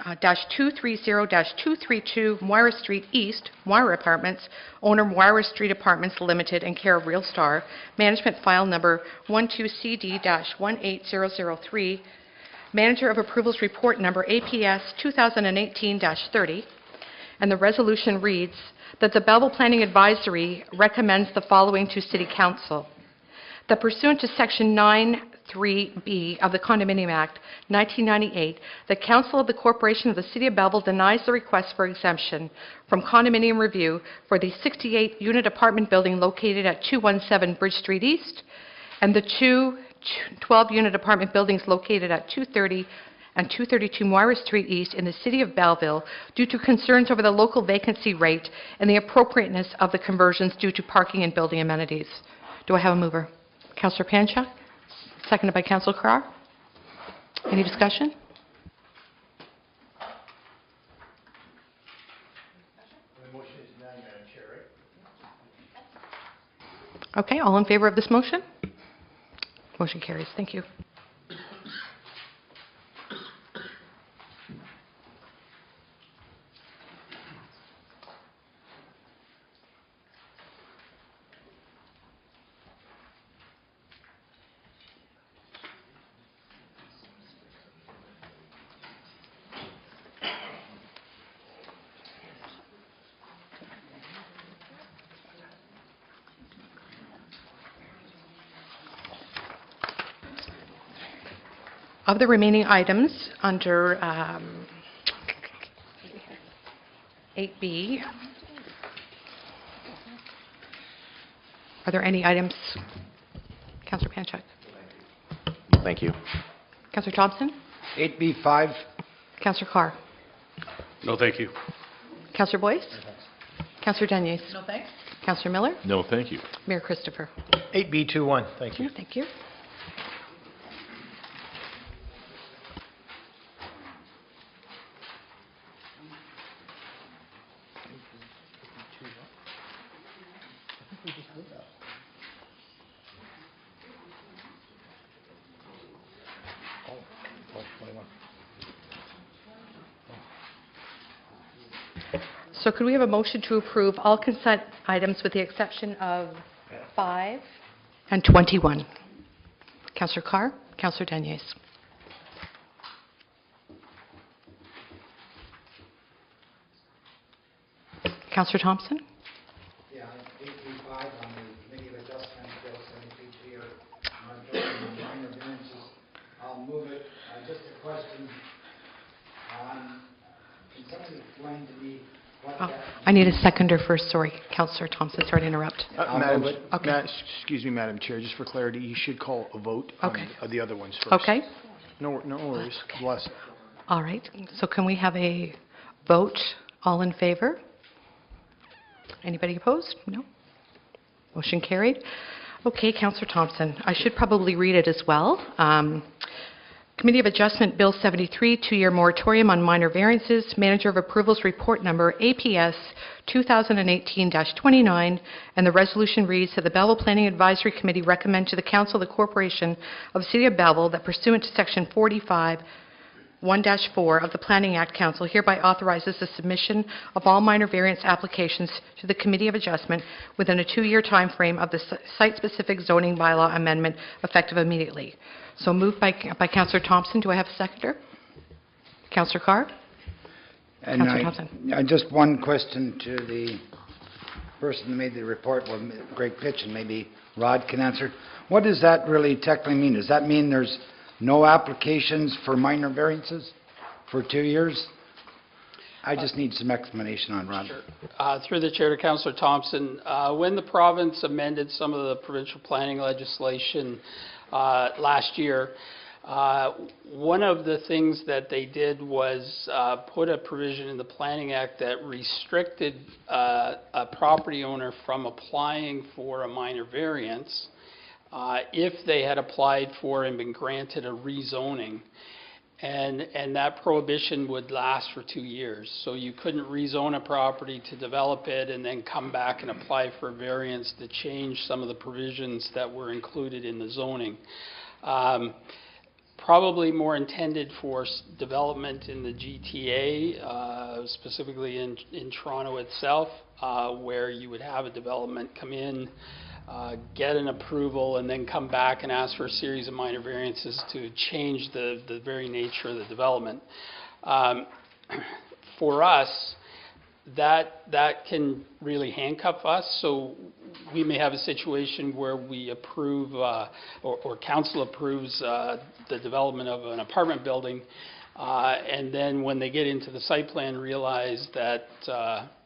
-230-232 Moira Street East, Moira Apartments, owner Moira Street Apartments Limited, and care of Real Star Management. File number 12CD-18003, Manager of Approvals Report number APS 2018-30, and the resolution reads that the Belleville Planning Advisory recommends the following to City Council: that pursuant to Section 9(3)B of the Condominium Act, 1998, the Council of the Corporation of the City of Belleville denies the request for exemption from condominium review for the 68-unit apartment building located at 217 Bridge Street East and the two 12-unit apartment buildings located at 230 and 232 Moira Street East in the City of Belleville due to concerns over the local vacancy rate and the appropriateness of the conversions due to parking and building amenities. Do I have a mover? Councillor Panchak, seconded by Councillor Carr. Any discussion? The motion is denied, Madam Chair, right? Okay, all in favor of this motion? Motion carries. Thank you. Of the remaining items under 8B, are there any items? Councillor Panchak. Thank you. Councillor Thompson. 8B5. Councillor Carr. No, thank you. Councillor Boyce. Councillor Deniers. No thanks. Councillor Miller. No, thank you. Mayor Christopher. 8B21, thank you. Thank you. So could we have a motion to approve all consent items with the exception of 5 and 21? Councillor Carr, Councillor Deniers. Councillor Thompson? Yeah, 8B5 on the Committee of Adjustment, Bill 73 here, minor variances. I'll move it. Just a question on, can somebody explain to me what Oh, that... I need a seconder first. Sorry, Councillor Thompson. Sorry to interrupt. Madam, Okay. excuse me, Madam Chair, just for clarity, you should call a vote on Okay. the other ones first. Okay. No worries. Bless. All right. So can we have a vote? All in favor? Anybody opposed? No? Motion carried. Okay, Councillor Thompson. I should probably read it as well. Committee of Adjustment, Bill 73, two-year moratorium on minor variances. Manager of Approvals Report number APS 2018-29, and the resolution reads that the Belleville Planning Advisory Committee recommend to the Council of the Corporation of the City of Belleville that pursuant to Section 45(1-4) of the Planning Act, Council hereby authorizes the submission of all minor variance applications to the Committee of Adjustment within a 2-year time frame of the site-specific zoning bylaw amendment effective immediately. So moved by Councillor Thompson. Do I have a seconder? Councillor Carr? And Councillor Thompson. I just one question to the person who made the report, well, Greg Pitch, and maybe Rod can answer. What does that really technically mean? Does that mean there's no applications for minor variances for 2 years? I just need some explanation on Rod. Sure. Through the chair to Councillor Thompson, when the province amended some of the provincial planning legislation last year, one of the things that they did was put a provision in the Planning Act that restricted a property owner from applying for a minor variance if they had applied for and been granted a rezoning. And that prohibition would last for 2 years. So you couldn't rezone a property to develop it and then come back and apply for a variance to change some of the provisions that were included in the zoning. Probably more intended for development in the GTA, specifically in Toronto itself, where you would have a development come in, get an approval, and then come back and ask for a series of minor variances to change the very nature of the development. For us, that can really handcuff us. So we may have a situation where we approve or council approves the development of an apartment building, and then when they get into the site plan realize that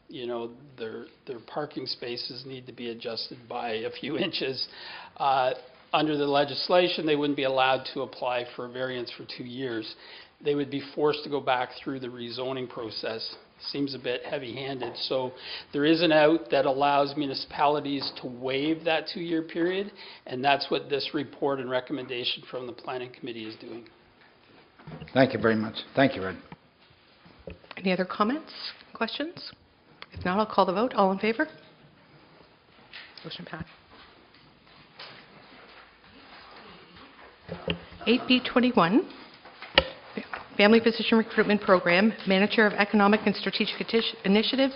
you know, their parking spaces need to be adjusted by a few inches. Under the legislation, they wouldn't be allowed to apply for a variance for 2 years. They would be forced to go back through the rezoning process. Seems a bit heavy-handed. So there is an out that allows municipalities to waive that 2-year period, and that's what this report and recommendation from the Planning Committee is doing. Thank you very much. Thank you, Red. Any other comments, questions? If not, I'll call the vote. All in favor? Motion passed. 8B21, Family Physician Recruitment Program, Manager of Economic and Strategic Initiatives,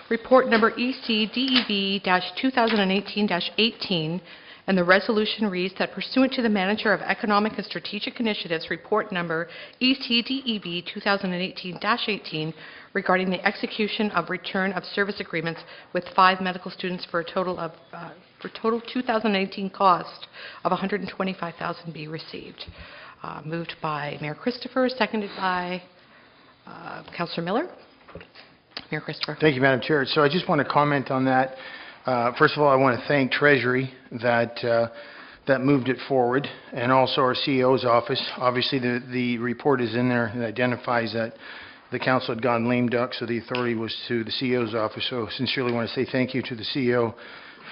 Report number ECDEB-2018-18, and the resolution reads that pursuant to the Manager of Economic and Strategic Initiatives, Report number ECDEB-2018-18, regarding the execution of return of service agreements with 5 medical students for a total 2018 cost of $125,000 be received. Moved by Mayor Christopher, seconded by Councillor Miller. Mayor Christopher. Thank you, Madam Chair. So I just want to comment on that. First of all, I want to thank Treasury that moved it forward, and also our CEO's office. Obviously, the report is in there and identifies that the council had gone lame duck, so the authority was to the CEO's office. So sincerely want to say thank you to the CEO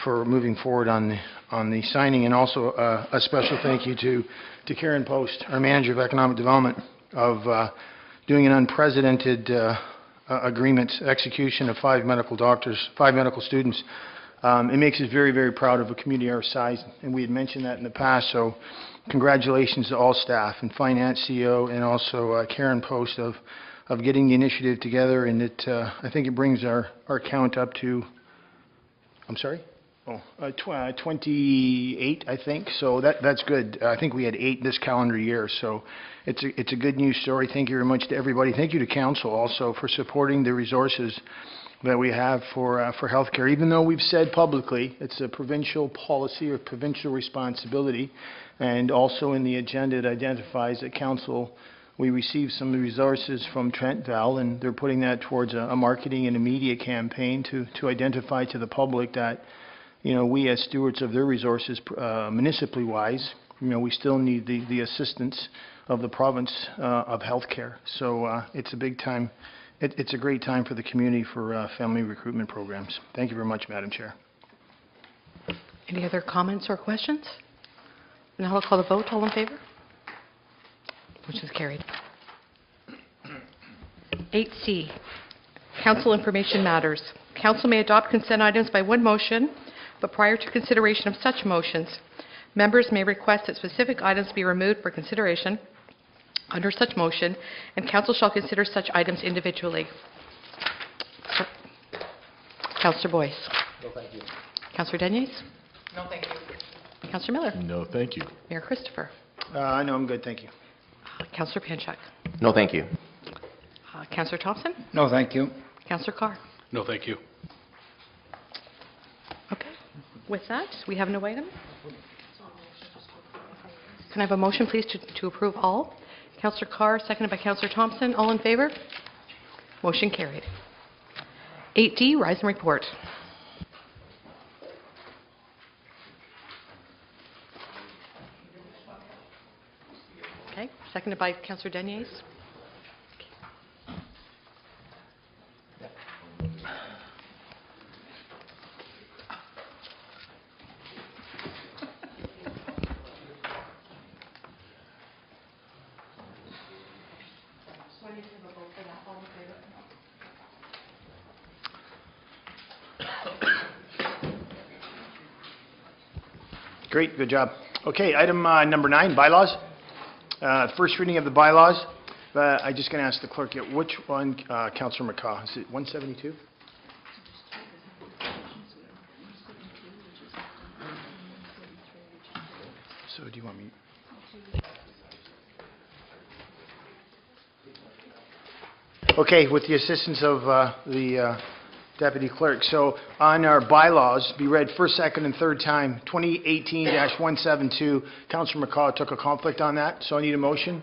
for moving forward on the signing, and also a special thank you to Karen Post, our Manager of Economic Development, of doing an unprecedented agreement, execution of 5 medical students. It makes us very, very proud of a community our size, and we had mentioned that in the past. So congratulations to all staff and finance, CEO, and also Karen Post of getting the initiative together, and I think it brings our count up to, I'm sorry? 28, I think. So that's good. I think we had 8 this calendar year. So it's a good news story. Thank you very much to everybody. Thank you to council also for supporting the resources that we have for healthcare. Even though we've said publicly it's a provincial policy or provincial responsibility, and also in the agenda it identifies that council, we received some resources from Trent Val, and they're putting that towards a marketing and a media campaign to identify to the public that, you know, we as stewards of their resources, municipally wise, you know, we still need the assistance of the province of healthcare. So it's a big time. It's a great time for the community for family recruitment programs. Thank you very much, Madam Chair. Any other comments or questions? Now I'll call the vote. All in favor? Motion is carried. 8C, Council Information Matters. Council may adopt consent items by one motion, but prior to consideration of such motions, members may request that specific items be removed for consideration under such motion, and council shall consider such items individually. Councillor Boyce. No, thank you. Councillor Deniers. No, thank you. Councillor Miller. No, thank you. Mayor Christopher. No, I'm good. Thank you. Councillor Panchak. No, thank you. Councillor Thompson. No, thank you. Councillor Carr. No, thank you. Okay. With that, we have no item. Can I have a motion, please, to approve all? Councillor Carr, seconded by Councillor Thompson. All in favor? Motion carried. 8D, Rise and Report. Okay, seconded by Councillor Deniers. Great, good job. Okay, item number 9, bylaws. First reading of the bylaws. I'm just going to ask the clerk, which one, Councillor McCaw? Is it 172? So do you want me? Okay, with the assistance of the Deputy Clerk. So on our bylaws, be read first, second, and third time, 2018-172. Councillor McCaw took a conflict on that, so I need a motion.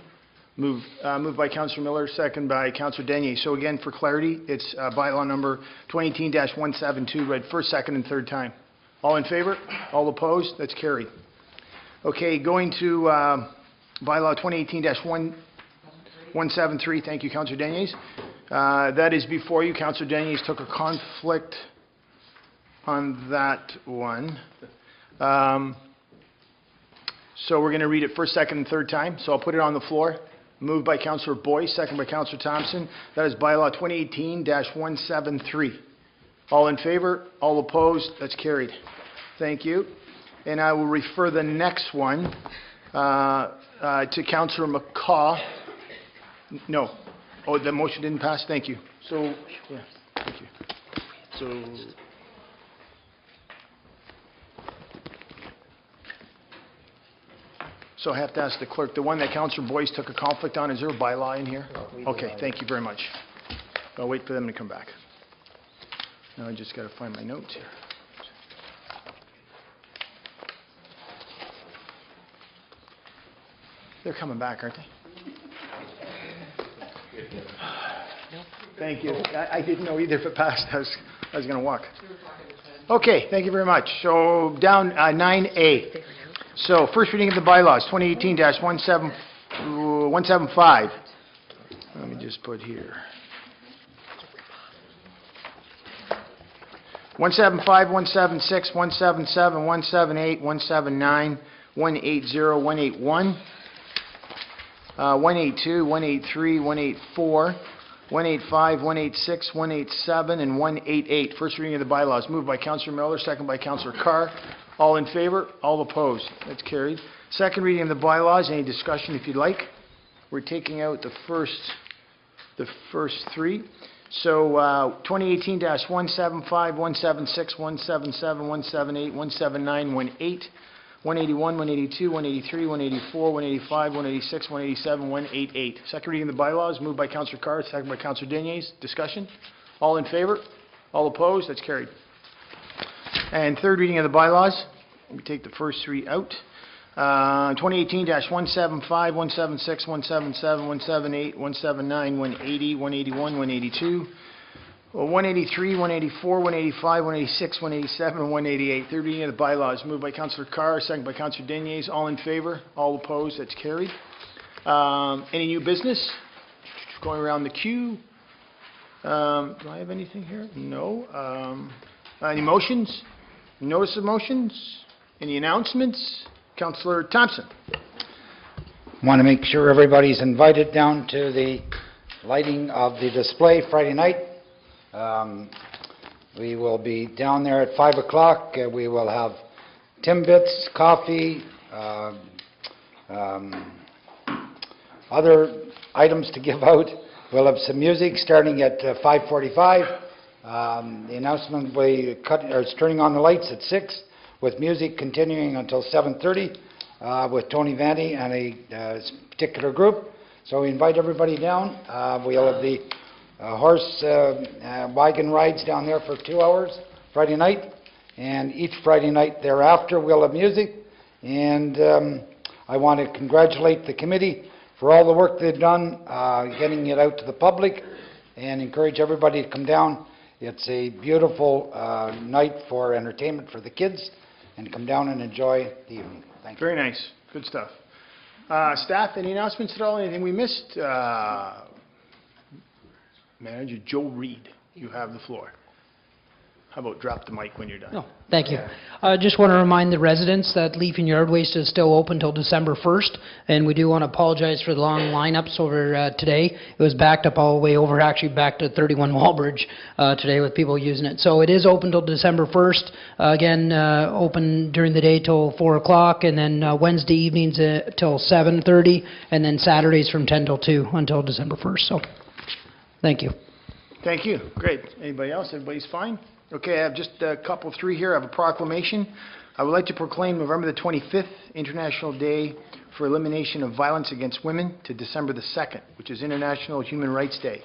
Moved by Councillor Miller, second by Councillor Denier. So again, for clarity, it's bylaw number 2018-172, read first, second, and third time. All in favor? All opposed? That's carried. Okay, going to bylaw 2018-173. Thank you, Councillor Denier. That is before you. Councillor Denier took a conflict on that one. So we're going to read it first, second, and third time. So I'll put it on the floor. Moved by Councillor Boyce, second by Councillor Thompson. That is bylaw 2018-173. All in favor? All opposed? That's carried. Thank you. And I will refer the next one to Councillor McCaw. No. Oh, the motion didn't pass? Thank you. So, yeah, thank you. So I have to ask the clerk, the one that Councillor Boyce took a conflict on, is there a bylaw in here? Okay, thank you very much. I'll wait for them to come back. Now I just got to find my notes here. They're coming back, aren't they? Thank you. I didn't know either if it passed. I was going to walk. Okay, thank you very much. So down 9A. So first reading of the bylaws, 2018-175. Let me just put here. 175, 176, 177, 178, 179, 180, 181, 182, 183, 184, 185, 186, 187, and 188. First reading of the bylaws. Moved by Councillor Miller, second by Councillor Carr. All in favor? All opposed? That's carried. Second reading of the bylaws. Any discussion if you'd like? We're taking out the first three. So 2018-175, 176, 177, 178, 179, 180, 181, 182, 183, 184, 185, 186, 187, 188. Second reading of the bylaws. Moved by Councillor Carr, second by Councillor Denier. Discussion? All in favor? All opposed? That's carried. And third reading of the bylaws. We take the first three out. 2018-175, 176, 177, 178, 179, 180, 181, 182, 183, 184, 185, 186, 187, and 188. Third reading of the bylaws. Moved by Councillor Carr, second by Councillor Denier. All in favor? All opposed? That's carried. Any new business? Going around the queue. Do I have anything here? No. Any motions? Notice of motions? Any announcements? Councillor Thompson. Want to make sure everybody's invited down to the lighting of the display Friday night. We will be down there at 5 o'clock. We will have Timbits, coffee, other items to give out. We'll have some music starting at 5:45. The announcement will be turning on the lights at 6, with music continuing until 7:30 with Tony Vandy and a particular group. So we invite everybody down. We'll have the horse wagon rides down there for 2 hours Friday night, and each Friday night thereafter we'll have music. And I want to congratulate the committee for all the work they've done getting it out to the public, and encourage everybody to come down. It's a beautiful night for entertainment for the kids, and come down and enjoy the evening. Thank you. Very nice. Good stuff. Staff, any announcements at all? Anything we missed? Manager Joe Reid, you have the floor. how about drop the mic when you're done? No, thank you. I just want to remind the residents that Leaf and Yard Waste is still open till December 1st, and we do want to apologize for the long lineups over today. It was backed up all the way over, actually back to 31 Wallbridge today with people using it. So it is open till December 1st. Again, open during the day till 4 o'clock, and then Wednesday evenings till 7:30, and then Saturdays from 10 till 2 until December 1st. So, thank you. Thank you. Great. Anybody else? Everybody's fine? Okay, I have just a couple, three here. I have a proclamation. I would like to proclaim November the 25th International Day for Elimination of Violence Against Women to December the 2nd, which is International Human Rights Day,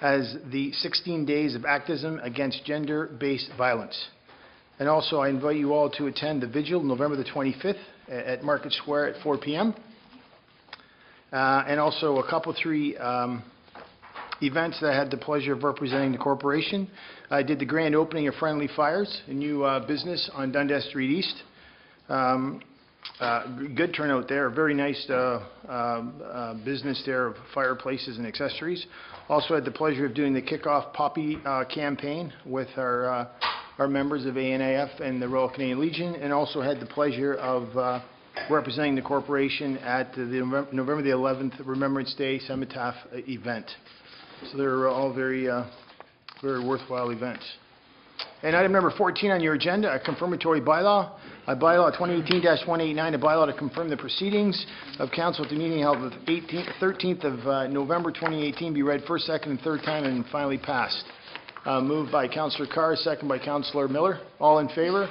as the 16 days of activism against gender-based violence. And also, I invite you all to attend the vigil November the 25th at Market Square at 4 p.m. And also a couple, three events that I had the pleasure of representing the corporation. I did the grand opening of Friendly Fires, a new business on Dundas Street East. Good turnout there, a very nice business there of fireplaces and accessories. Also had the pleasure of doing the kickoff Poppy campaign with our members of ANAF and the Royal Canadian Legion, and also had the pleasure of representing the corporation at the November the 11th Remembrance Day Cemetery event. So they're all very worthwhile events. And item number 14 on your agenda, a confirmatory bylaw. A bylaw 2018-189, a bylaw to confirm the proceedings of council at the meeting held the 13th of November 2018 be read first, second, and third time and finally passed. Moved by Councillor Carr, second by Councillor Miller. All in favor?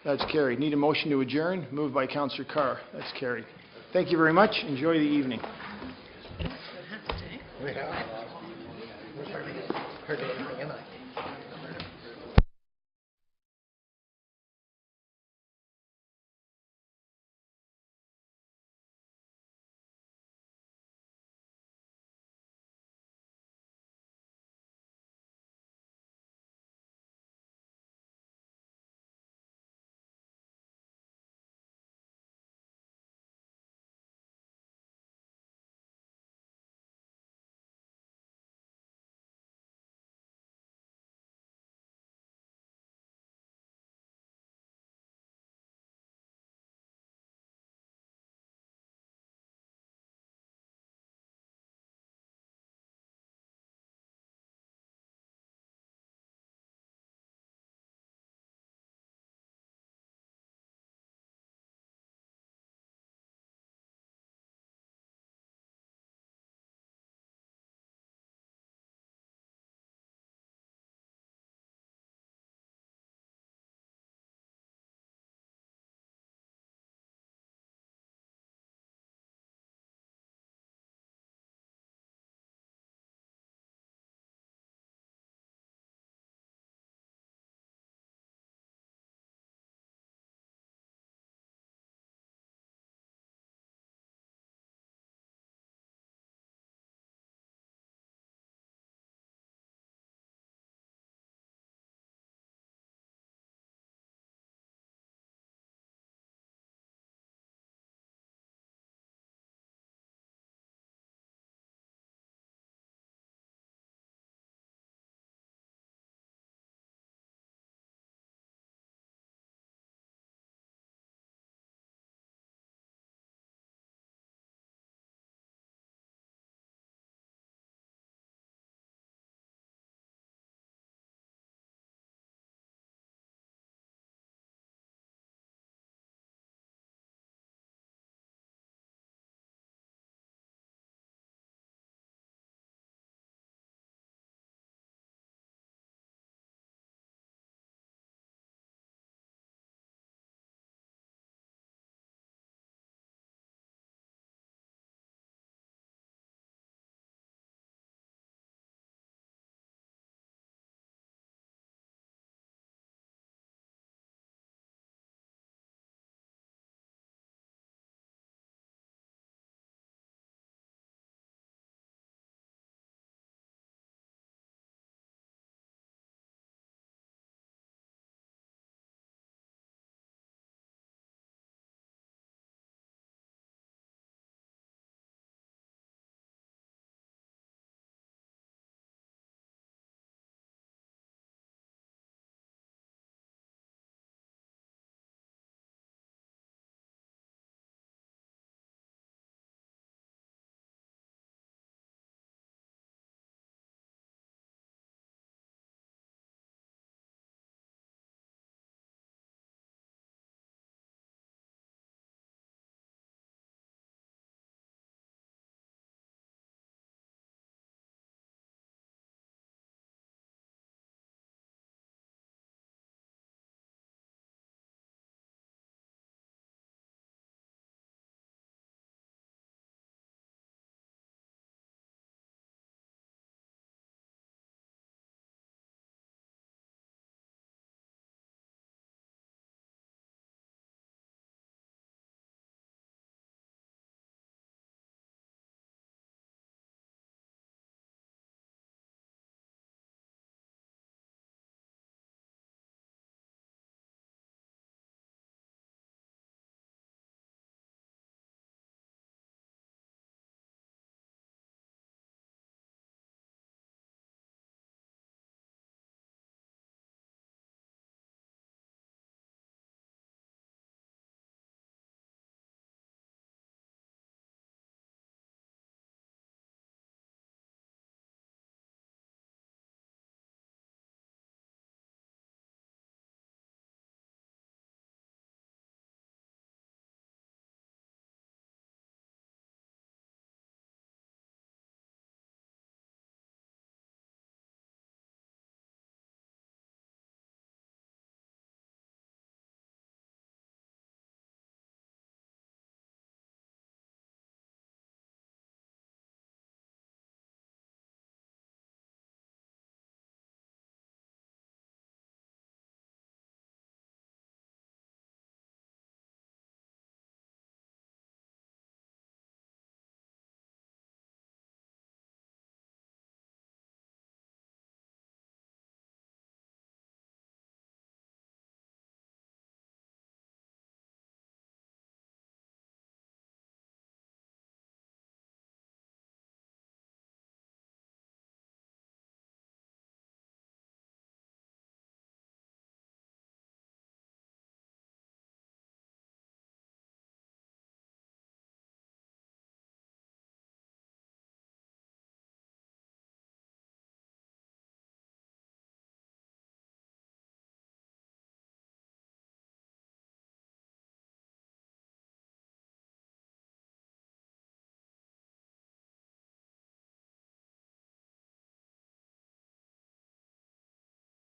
That's carried. Need a motion to adjourn. Moved by Councillor Carr. That's carried. Thank you very much. Enjoy the evening. Hard to bring in.